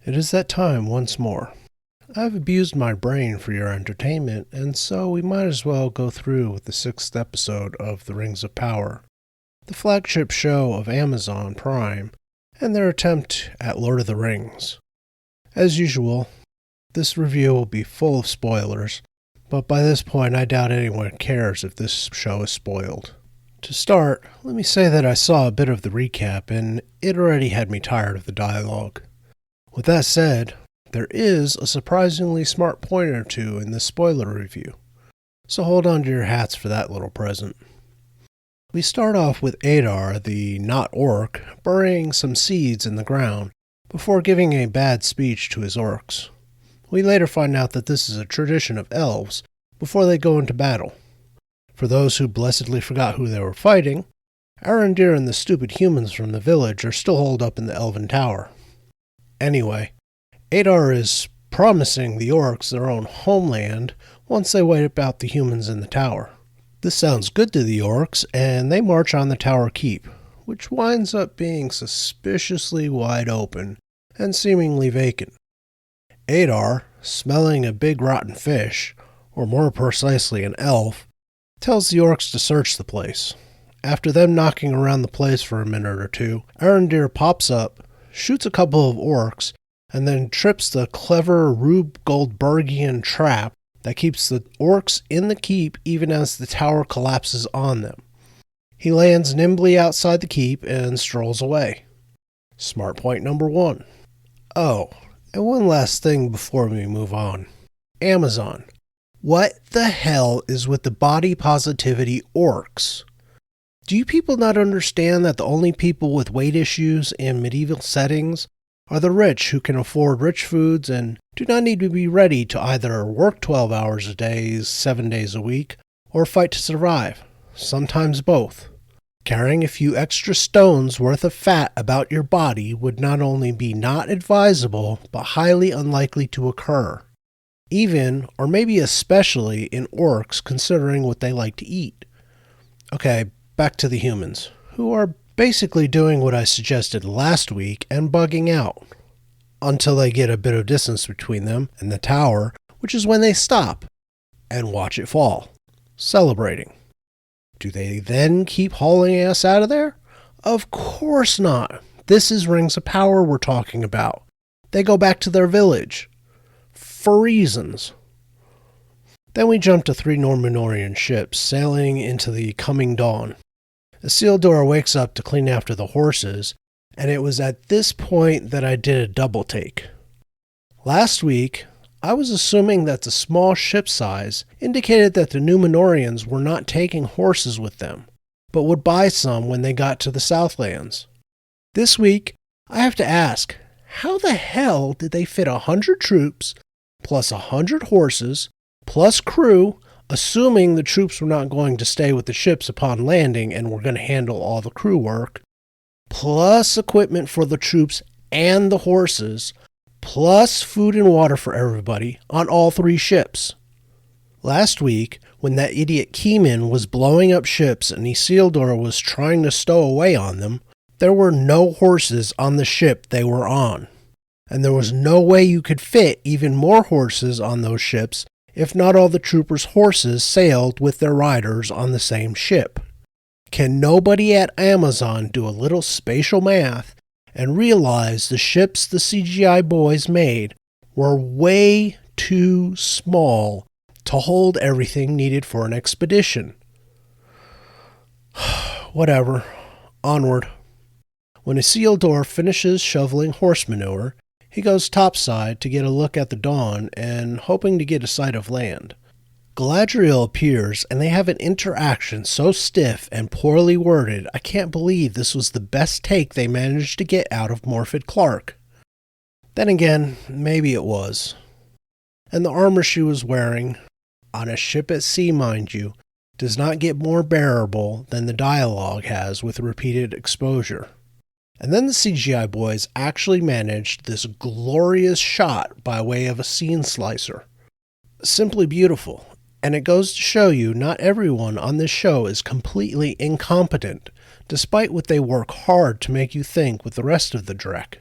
It is that time once more. I've abused my brain for your entertainment, and so we might as well go through with the 6th episode of The Rings of Power, the flagship show of Amazon Prime, and their attempt at Lord of the Rings. As usual, this review will be full of spoilers, but by this point I doubt anyone cares if this show is spoiled. To start, let me say that I saw a bit of the recap, and it already had me tired of the dialogue. With that said, there is a surprisingly smart point or two in this spoiler review, so hold on to your hats for that little present. We start off with Adar, the not-orc, burying some seeds in the ground before giving a bad speech to his orcs. We later find out that this is a tradition of elves before they go into battle. For those who blessedly forgot who they were fighting, Arondir and the stupid humans from the village are still holed up in the Elven Tower. Anyway, Adar is promising the orcs their own homeland once they wipe out the humans in the tower. This sounds good to the orcs, and they march on the tower keep, which winds up being suspiciously wide open and seemingly vacant. Adar, smelling a big rotten fish, or more precisely an elf, tells the orcs to search the place. After them knocking around the place for a minute or two, Arondir pops up, shoots a couple of orcs, and then trips the clever Rube Goldbergian trap that keeps the orcs in the keep even as the tower collapses on them. He lands nimbly outside the keep and strolls away. Smart point number 1. Oh, and one last thing before we move on. Amazon. What the hell is with the body positivity orcs? Do you people not understand that the only people with weight issues in medieval settings are the rich who can afford rich foods and do not need to be ready to either work 12 hours a day, 7 days a week, or fight to survive? Sometimes both. Carrying a few extra stones worth of fat about your body would not only be not advisable, but highly unlikely to occur. Even, or maybe especially, in orcs considering what they like to eat. Okay, back to the humans, who are basically doing what I suggested last week and bugging out. Until they get a bit of distance between them and the tower, which is when they stop and watch it fall, celebrating. Do they then keep hauling us out of there? Of course not. This is Rings of Power we're talking about. They go back to their village. For reasons. Then we jump to 3 Númenórean ships sailing into the coming dawn. Isildur wakes up to clean after the horses, and it was at this point that I did a double take. Last week, I was assuming that the small ship size indicated that the Númenóreans were not taking horses with them, but would buy some when they got to the Southlands. This week, I have to ask, how the hell did they fit 100 troops, plus 100 horses, plus crew, assuming the troops were not going to stay with the ships upon landing and were going to handle all the crew work, plus equipment for the troops and the horses, plus food and water for everybody on all 3 ships? Last week, when that idiot Keyman was blowing up ships and Isildur was trying to stow away on them, there were no horses on the ship they were on. And there was no way you could fit even more horses on those ships if not all the troopers' horses sailed with their riders on the same ship. Can nobody at Amazon do a little spatial math and realize the ships the CGI boys made were way too small to hold everything needed for an expedition? Whatever. Onward. When Isildur finishes shoveling horse manure, he goes topside to get a look at the dawn and hoping to get a sight of land. Galadriel appears and they have an interaction so stiff and poorly worded I can't believe this was the best take they managed to get out of Morfydd Clark. Then again, maybe it was. And the armor she was wearing, on a ship at sea mind you, does not get more bearable than the dialogue has with repeated exposure. And then the CGI boys actually managed this glorious shot by way of a scene slicer. Simply beautiful, and it goes to show you not everyone on this show is completely incompetent, despite what they work hard to make you think with the rest of the Drek.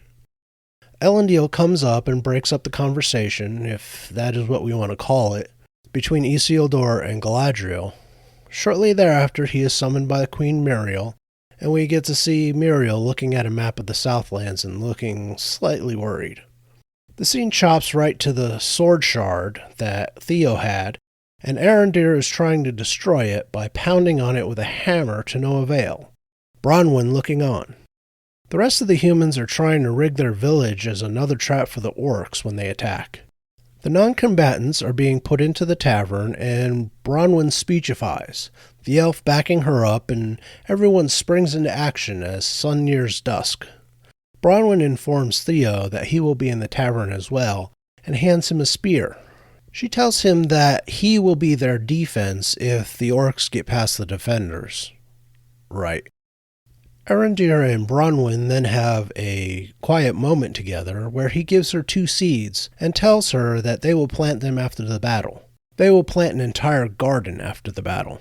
Elendil comes up and breaks up the conversation, if that is what we want to call it, between Isildur and Galadriel. Shortly thereafter, he is summoned by Queen Muriel, and we get to see Muriel looking at a map of the Southlands and looking slightly worried. The scene chops right to the sword shard that Theo had, and Arondir is trying to destroy it by pounding on it with a hammer to no avail, Bronwyn looking on. The rest of the humans are trying to rig their village as another trap for the orcs when they attack. The non-combatants are being put into the tavern, and Bronwyn speechifies, the elf backing her up, and everyone springs into action as sun nears dusk. Bronwyn informs Theo that he will be in the tavern as well, and hands him a spear. She tells him that he will be their defense if the orcs get past the defenders. Right. Arondir and Bronwyn then have a quiet moment together where he gives her 2 seeds and tells her that they will plant them after the battle. They will plant an entire garden after the battle.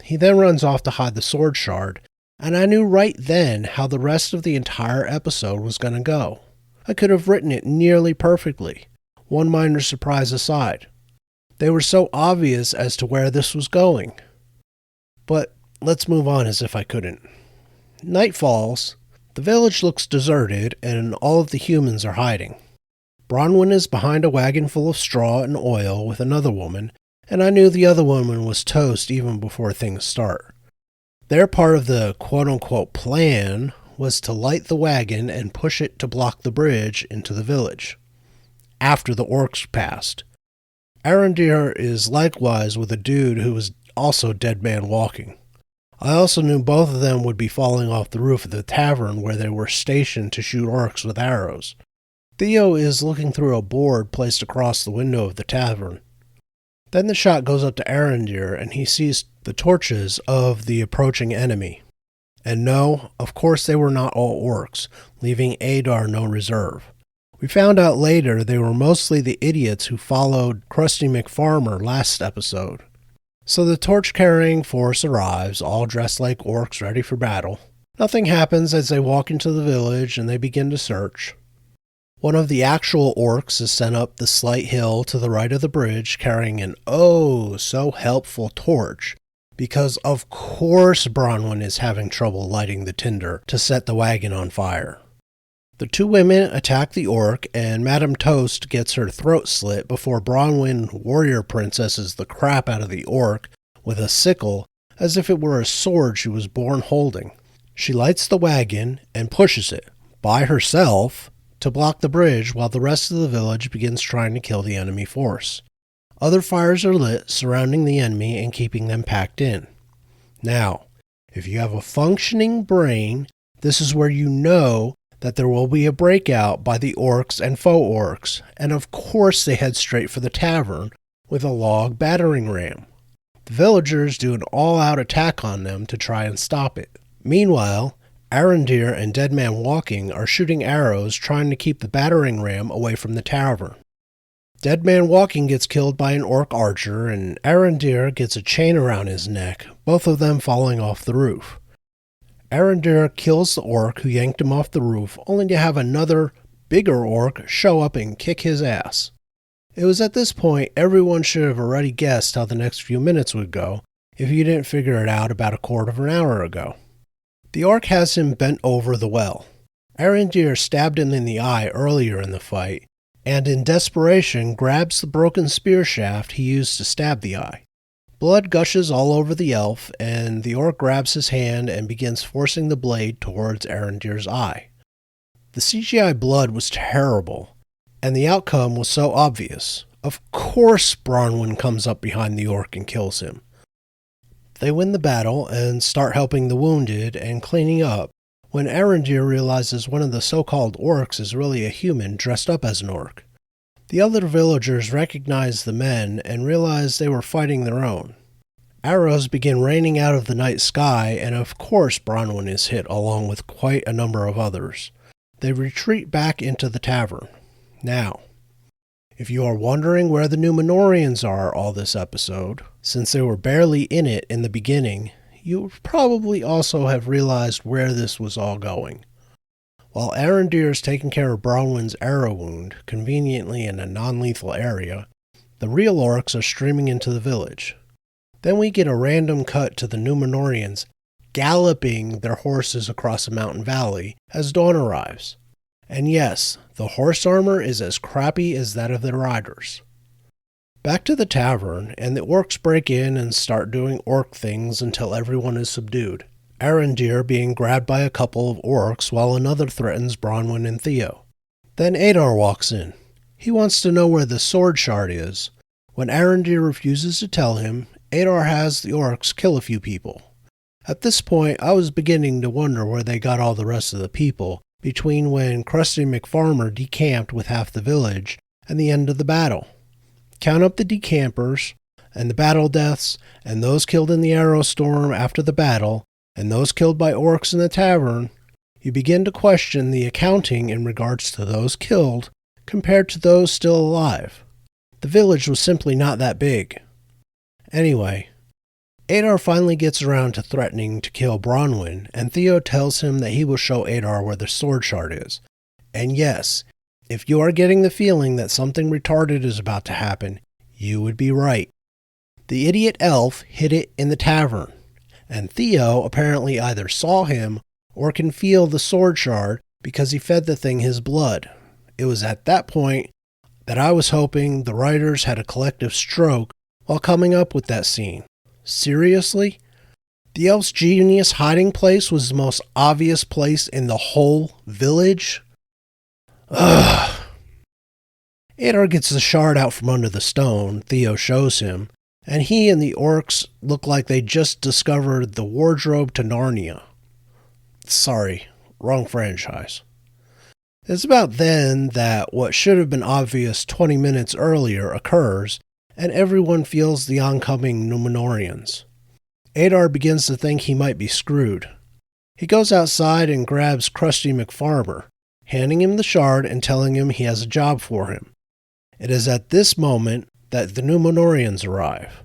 He then runs off to hide the sword shard, and I knew right then how the rest of the entire episode was going to go. I could have written it nearly perfectly, one minor surprise aside. They were so obvious as to where this was going. But let's move on as if I couldn't. Night falls, the village looks deserted, and all of the humans are hiding. Bronwyn is behind a wagon full of straw and oil with another woman, and I knew the other woman was toast even before things start. Their part of the quote-unquote plan was to light the wagon and push it to block the bridge into the village, after the orcs passed. Arondir is likewise with a dude who was also dead man walking. I also knew both of them would be falling off the roof of the tavern where they were stationed to shoot orcs with arrows. Theo is looking through a board placed across the window of the tavern. Then the shot goes up to Arondir and he sees the torches of the approaching enemy. And no, of course they were not all orcs, leaving Adar no reserve. We found out later they were mostly the idiots who followed Krusty McFarmer last episode. So the torch-carrying force arrives, all dressed like orcs ready for battle. Nothing happens as they walk into the village and they begin to search. One of the actual orcs is sent up the slight hill to the right of the bridge carrying an oh-so-helpful torch, because of course Bronwyn is having trouble lighting the tinder to set the wagon on fire. The 2 women attack the orc, and Madame Toast gets her throat slit before Bronwyn warrior princesses the crap out of the orc with a sickle as if it were a sword she was born holding. She lights the wagon and pushes it, by herself, to block the bridge while the rest of the village begins trying to kill the enemy force. Other fires are lit surrounding the enemy and keeping them packed in. Now, if you have a functioning brain, this is where you know that there will be a breakout by the orcs and faux orcs, and of course they head straight for the tavern with a log battering ram. The villagers do an all-out attack on them to try and stop it. Meanwhile, Arondir and Deadman Walking are shooting arrows trying to keep the battering ram away from the tavern. Deadman Walking gets killed by an orc archer, and Arondir gets a chain around his neck, both of them falling off the roof. Arondir kills the orc who yanked him off the roof, only to have another, bigger orc show up and kick his ass. It was at this point everyone should have already guessed how the next few minutes would go, if you didn't figure it out about a quarter of an hour ago. The orc has him bent over the well. Arondir stabbed him in the eye earlier in the fight, and in desperation grabs the broken spear shaft he used to stab the eye. Blood gushes all over the elf, and the orc grabs his hand and begins forcing the blade towards Arondir's eye. The CGI blood was terrible, and the outcome was so obvious. Of course Bronwyn comes up behind the orc and kills him. They win the battle and start helping the wounded and cleaning up, when Arondir realizes one of the so-called orcs is really a human dressed up as an orc. The other villagers recognize the men and realize they were fighting their own. Arrows begin raining out of the night sky, and of course Bronwyn is hit along with quite a number of others. They retreat back into the tavern. Now, if you are wondering where the Numenorians are all this episode, since they were barely in it in the beginning, you probably also have realized where this was all going. While Arondir is taking care of Bronwyn's arrow wound, conveniently in a non-lethal area, the real orcs are streaming into the village. Then we get a random cut to the Numenorians galloping their horses across a mountain valley as dawn arrives. And yes, the horse armor is as crappy as that of their riders. Back to the tavern, and the orcs break in and start doing orc things until everyone is subdued. Arondir being grabbed by a couple of orcs while another threatens Bronwyn and Theo. Then Adar walks in. He wants to know where the sword shard is. When Arondir refuses to tell him, Adar has the orcs kill a few people. At this point, I was beginning to wonder where they got all the rest of the people, between when Krusty McFarmer decamped with half the village and the end of the battle. Count up the decampers, and the battle deaths, and those killed in the arrow storm after the battle, and those killed by orcs in the tavern, you begin to question the accounting in regards to those killed compared to those still alive. The village was simply not that big. Anyway, Adar finally gets around to threatening to kill Bronwyn, and Theo tells him that he will show Adar where the sword shard is. And yes, if you are getting the feeling that something retarded is about to happen, you would be right. The idiot elf hid it in the tavern, and Theo apparently either saw him or can feel the sword shard because he fed the thing his blood. It was at that point that I was hoping the writers had a collective stroke while coming up with that scene. Seriously? The elf's genius hiding place was the most obvious place in the whole village? Ugh. Adar gets the shard out from under the stone Theo shows him, and he and the orcs look like they just discovered the wardrobe to Narnia. Sorry, wrong franchise. It's about then that what should have been obvious 20 minutes earlier occurs, and everyone feels the oncoming Numenorians. Adar begins to think he might be screwed. He goes outside and grabs Krusty McFarmer, handing him the shard and telling him he has a job for him. It is at this moment that the Numenorians arrive.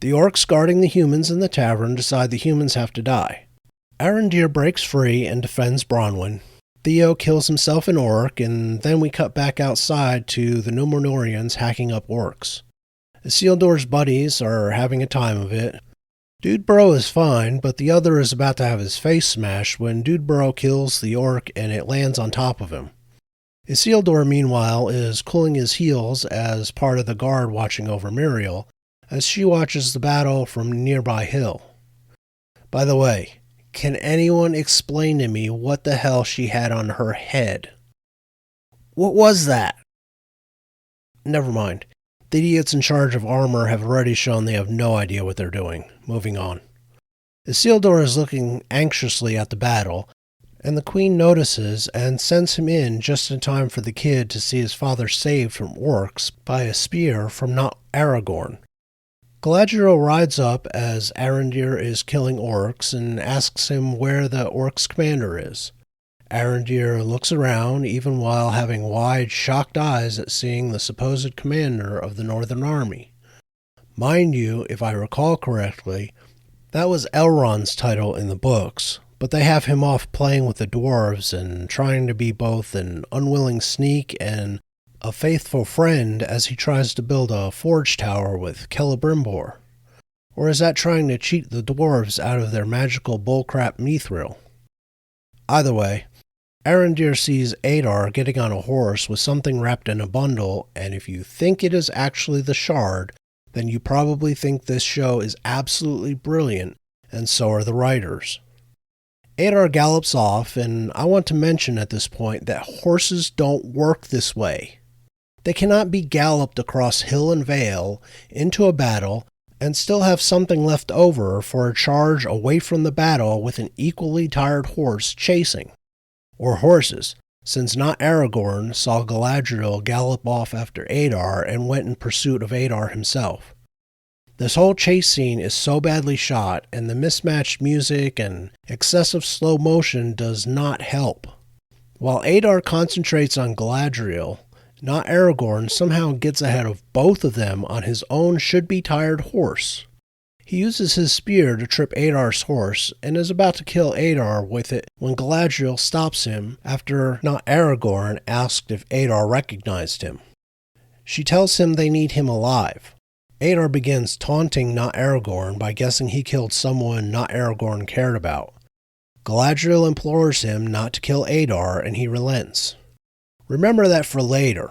The orcs guarding the humans in the tavern decide the humans have to die. Arondir breaks free and defends Bronwyn. Theo kills himself an orc, and then we cut back outside to the Numenorians hacking up orcs. Isildur's buddies are having a time of it. Dudebro is fine, but the other is about to have his face smashed when Dudebro kills the orc and it lands on top of him. Isildur, meanwhile, is cooling his heels as part of the guard watching over Muriel, as she watches the battle from a nearby hill. By the way, can anyone explain to me what the hell she had on her head? What was that? Never mind. The idiots in charge of armor have already shown they have no idea what they're doing. Moving on. Isildur is looking anxiously at the battle, and the queen notices and sends him in just in time for the kid to see his father saved from orcs by a spear from not Aragorn. Galadriel rides up as Arondir is killing orcs and asks him where the orcs' commander is. Arondir looks around even while having wide, shocked eyes at seeing the supposed commander of the Northern Army. Mind you, if I recall correctly, that was Elrond's title in the books, but they have him off playing with the dwarves and trying to be both an unwilling sneak and a faithful friend as he tries to build a forge tower with Celebrimbor. Or is that trying to cheat the dwarves out of their magical bullcrap mithril? Either way, Arondir sees Adar getting on a horse with something wrapped in a bundle, and if you think it is actually the shard, then you probably think this show is absolutely brilliant, and so are the writers. Adar gallops off, and I want to mention at this point that horses don't work this way. They cannot be galloped across hill and vale into a battle and still have something left over for a charge away from the battle with an equally tired horse chasing. Or horses, since not Aragorn saw Galadriel gallop off after Adar and went in pursuit of Adar himself. This whole chase scene is so badly shot, and the mismatched music and excessive slow motion does not help. While Adar concentrates on Galadriel, not Aragorn somehow gets ahead of both of them on his own should-be-tired horse. He uses his spear to trip Adar's horse and is about to kill Adar with it when Galadriel stops him after not Aragorn asked if Adar recognized him. She tells him they need him alive. Adar begins taunting not Aragorn by guessing he killed someone not Aragorn cared about. Galadriel implores him not to kill Adar and he relents. Remember that for later.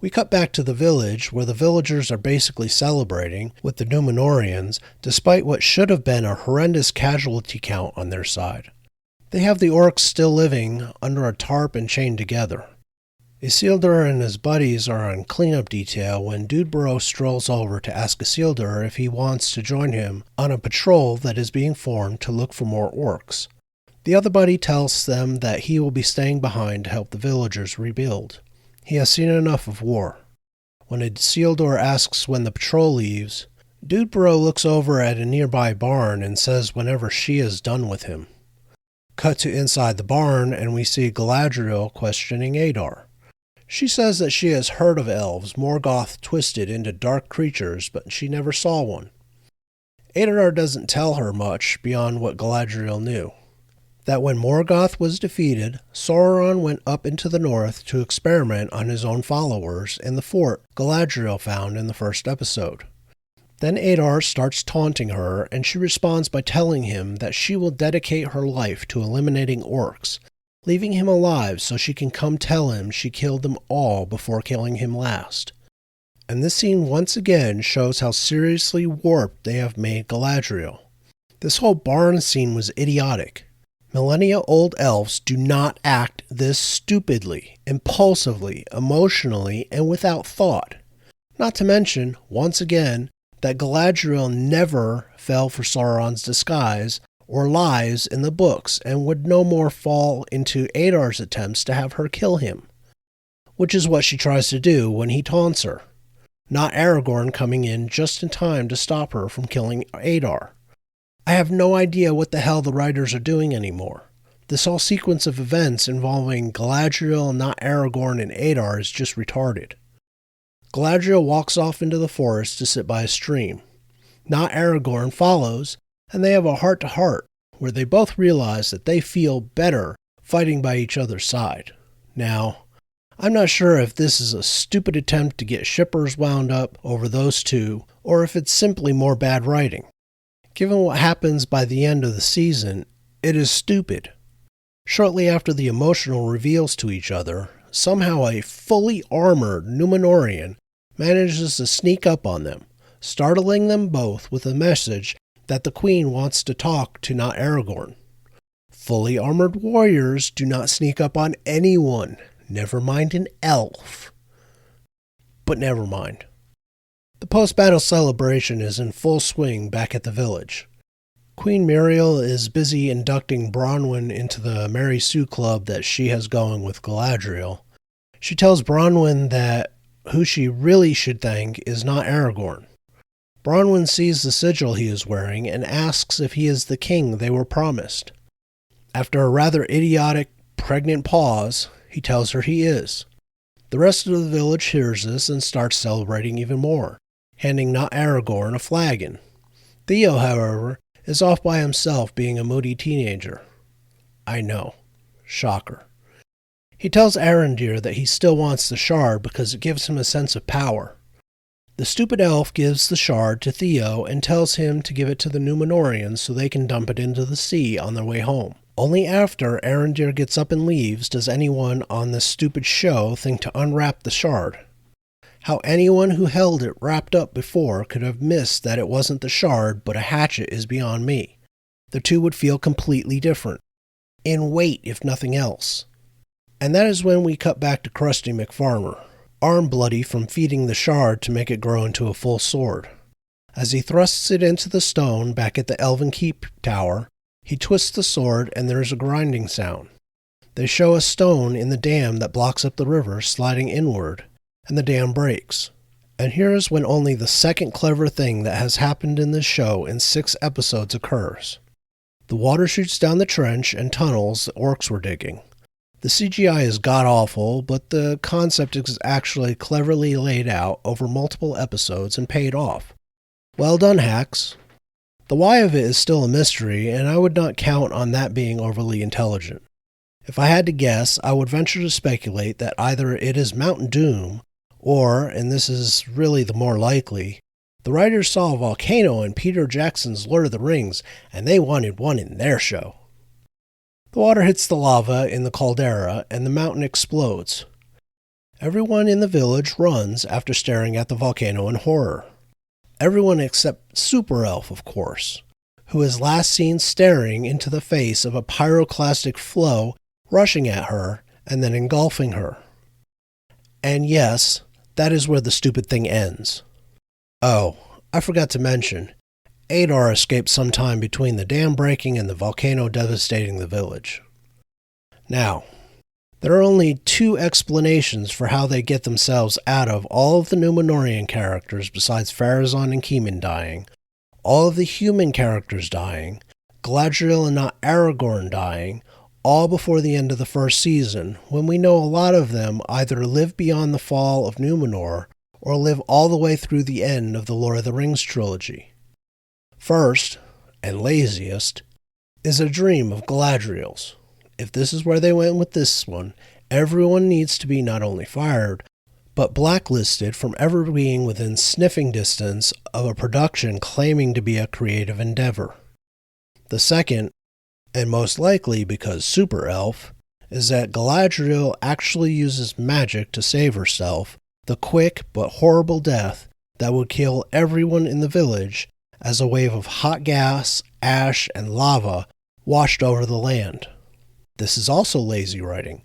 We cut back to the village, where the villagers are basically celebrating with the Númenóreans, despite what should have been a horrendous casualty count on their side. They have the orcs still living under a tarp and chained together. Isildur and his buddies are on cleanup detail when Dudeboro strolls over to ask Isildur if he wants to join him on a patrol that is being formed to look for more orcs. The other buddy tells them that he will be staying behind to help the villagers rebuild. He has seen enough of war. When Isildur asks when the patrol leaves, Dudeboro looks over at a nearby barn and says whenever she is done with him. Cut to inside the barn and we see Galadriel questioning Adar. She says that she has heard of elves Morgoth twisted into dark creatures, but she never saw one. Adar doesn't tell her much beyond what Galadriel knew. That when Morgoth was defeated, Sauron went up into the north to experiment on his own followers in the fort Galadriel found in the first episode. Then Adar starts taunting her, and she responds by telling him that she will dedicate her life to eliminating orcs, leaving him alive so she can come tell him she killed them all before killing him last. And this scene once again shows how seriously warped they have made Galadriel. This whole barn scene was idiotic. Millennia-old elves do not act this stupidly, impulsively, emotionally, and without thought. Not to mention, once again, that Galadriel never fell for Sauron's disguise or lies in the books and would no more fall into Adar's attempts to have her kill him, which is what she tries to do when he taunts her, not Aragorn coming in just in time to stop her from killing Adar. I have no idea what the hell the writers are doing anymore. This whole sequence of events involving Galadriel, not Aragorn, and Adar is just retarded. Galadriel walks off into the forest to sit by a stream. Not Aragorn follows, and they have a heart-to-heart, where they both realize that they feel better fighting by each other's side. Now, I'm not sure if this is a stupid attempt to get shippers wound up over those two, or if it's simply more bad writing. Given what happens by the end of the season, it is stupid. Shortly after the emotional reveals to each other, somehow a fully armored Númenórean manages to sneak up on them, startling them both with a message that the Queen wants to talk to not Aragorn. Fully armored warriors do not sneak up on anyone, never mind an elf. But never mind. The post-battle celebration is in full swing back at the village. Queen Muriel is busy inducting Bronwyn into the Mary Sue Club that she has going with Galadriel. She tells Bronwyn that who she really should thank is not Aragorn. Bronwyn sees the sigil he is wearing and asks if he is the king they were promised. After a rather idiotic, pregnant pause, he tells her he is. The rest of the village hears this and starts celebrating even more, handing not Aragorn a flagon. Theo, however, is off by himself being a moody teenager. I know. Shocker. He tells Arondir that he still wants the shard because it gives him a sense of power. The stupid elf gives the shard to Theo and tells him to give it to the Númenóreans so they can dump it into the sea on their way home. Only after Arondir gets up and leaves does anyone on this stupid show think to unwrap the shard. How anyone who held it wrapped up before could have missed that it wasn't the shard but a hatchet is beyond me. The two would feel completely different. In weight, if nothing else. And that is when we cut back to Krusty McFarmer, arm bloody from feeding the shard to make it grow into a full sword. As he thrusts it into the stone back at the Elven Keep Tower, he twists the sword and there is a grinding sound. They show a stone in the dam that blocks up the river sliding inward, and the dam breaks. And here is when only the second clever thing that has happened in this show in 6 episodes occurs. The water shoots down the trench and tunnels the orcs were digging. The CGI is god-awful, but the concept is actually cleverly laid out over multiple episodes and paid off. Well done, hacks. The why of it is still a mystery, and I would not count on that being overly intelligent. If I had to guess, I would venture to speculate that either it is Mount Doom, or, and this is really the more likely, the writers saw a volcano in Peter Jackson's Lord of the Rings, and they wanted one in their show. The water hits the lava in the caldera, and the mountain explodes. Everyone in the village runs after staring at the volcano in horror. Everyone except Super Elf, of course, who is last seen staring into the face of a pyroclastic flow rushing at her and then engulfing her. And yes, that is where the stupid thing ends. Oh, I forgot to mention, Adar escaped sometime between the dam breaking and the volcano devastating the village. Now, there are only two explanations for how they get themselves out of all of the Númenórean characters besides Pharazôn and Keeman dying, all of the human characters dying, Galadriel and not Aragorn dying, all before the end of the first season, when we know a lot of them either live beyond the fall of Númenor or live all the way through the end of the Lord of the Rings trilogy. First, and laziest, is a dream of Galadriel's. If this is where they went with this one, everyone needs to be not only fired, but blacklisted from ever being within sniffing distance of a production claiming to be a creative endeavor. The second, and most likely because Super Elf, is that Galadriel actually uses magic to save herself, the quick but horrible death that would kill everyone in the village as a wave of hot gas, ash, and lava washed over the land. This is also lazy writing,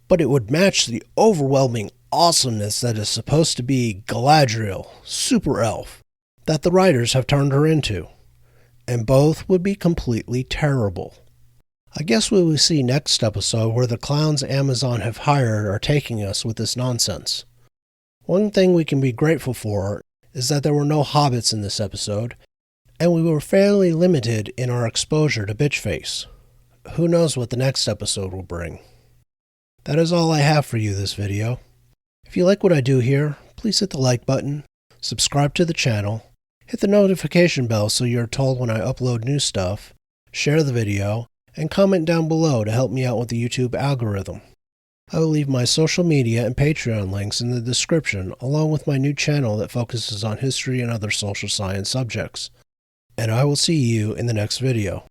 but it would match the overwhelming awesomeness that is supposed to be Galadriel, Super Elf, that the writers have turned her into, and both would be completely terrible. I guess we will see next episode where the clowns Amazon have hired are taking us with this nonsense. One thing we can be grateful for is that there were no hobbits in this episode, and we were fairly limited in our exposure to Bitchface. Who knows what the next episode will bring. That is all I have for you this video. If you like what I do here, please hit the like button, subscribe to the channel, hit the notification bell so you're told when I upload new stuff, share the video, and comment down below to help me out with the YouTube algorithm. I will leave my social media and Patreon links in the description along with my new channel that focuses on history and other social science subjects. And I will see you in the next video.